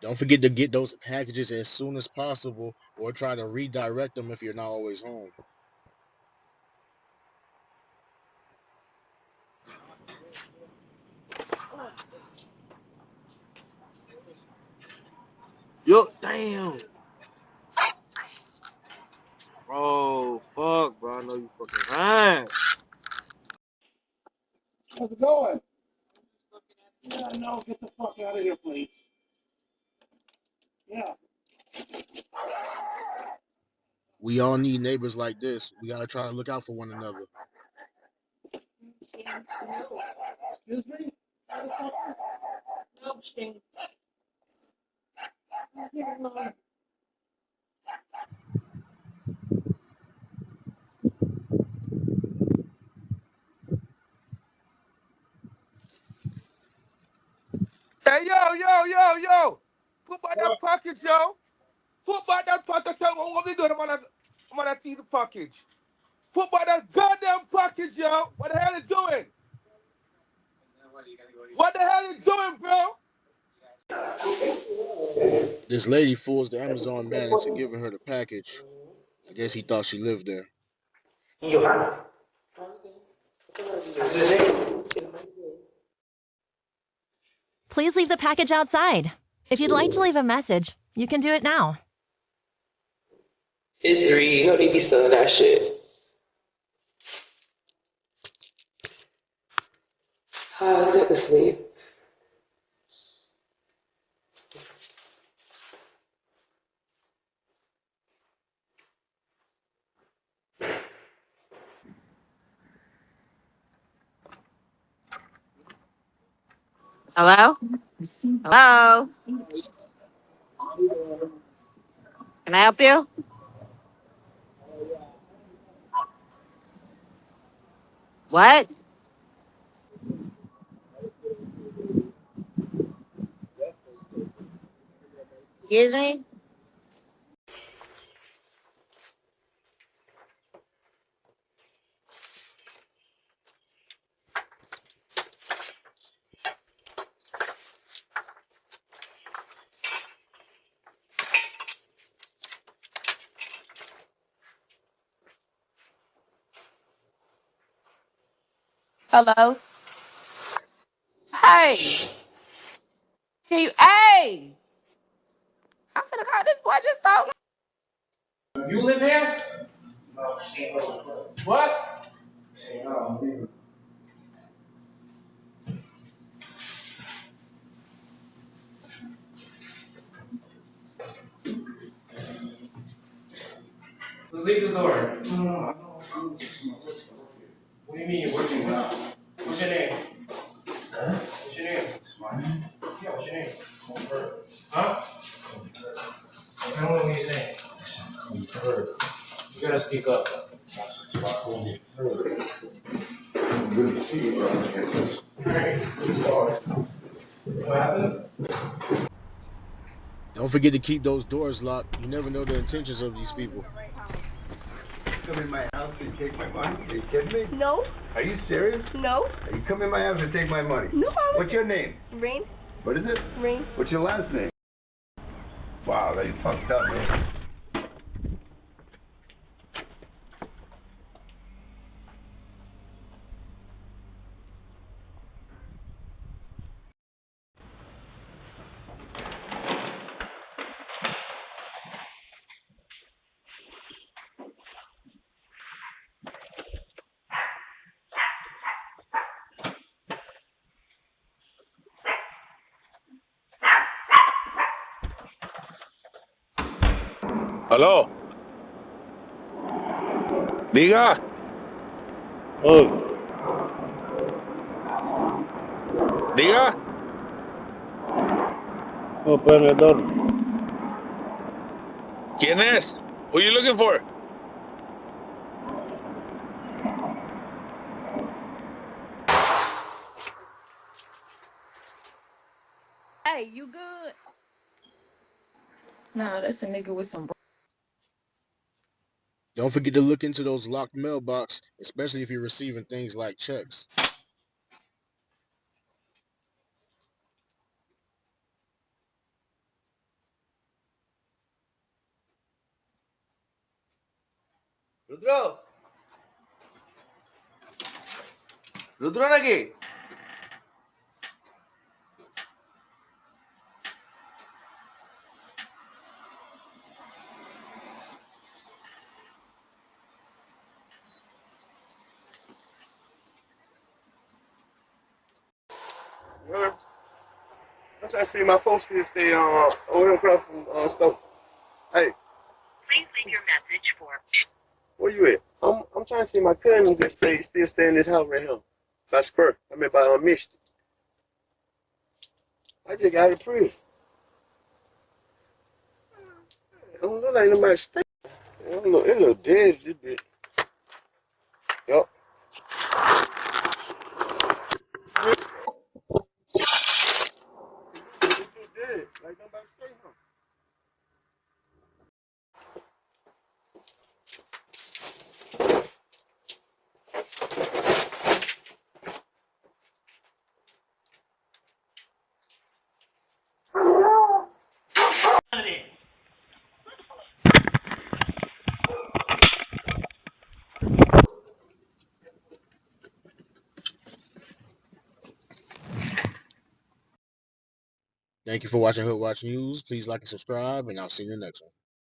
Don't forget to get those packages as soon as possible or try to redirect them if you're not always home. Yo, damn. Bro, fuck, bro. I know you fucking lying. How's it going? Yeah, no, get the fuck out of here, please. Yeah. We all need neighbors like this. We gotta try to look out for one another. Excuse me? Motherfucker? Hey, yo. Put back that package, yo. Put back that package. What we doing? I'm gonna see the package. Put back that goddamn package, yo. What the hell is doing? What the hell is doing, bro? This lady fools the Amazon man into giving her the package. I guess he thought she lived there. Please leave the package outside. If you'd like to leave a message, you can do it now. It's Reed. You know they be stealing that shit. I was at the sleep. Hello? Hello? Can I help you? What? Excuse me? Hello? Hey! Hey! I'm finna call this boy just stole. You live here? What? Leave the door. No. What do you mean you're working now? What's your name? What's your name? Yeah, what's your name? Huh? I don't know what you're saying. You gotta speak up. Good to see you. Alright. What happened? Don't forget to keep those doors locked. You never know the intentions of these people. Come in my house and take my money? Are you kidding me? No. Are you serious? No. Are you come in my house and take my money? No. What's your name? Rain. What is it? Rain. What's your last name? Wow, that you fucked up, man. Aló. Diga. Oh. Diga. Oh, perdón. ¿Quién es? Who are you looking for? Hey, you good? No, that's a nigga with some. Don't forget to look into those locked mailbox, especially if you're receiving things like checks. Rudro. Rudro lagi. I'm trying to see my folks still stay oil crop from stuff. Hey. Please leave your message for. Where you at? I'm trying to see my cousin just still stay in this house right here. By Spur. I mean by Misty. I just got it free. I don't look like nobody stay. It look dead a little bit. Yup. It look dead. Like nobody stay here. Thank you for watching Hood Watch News. Please like and subscribe, and I'll see you in the next one.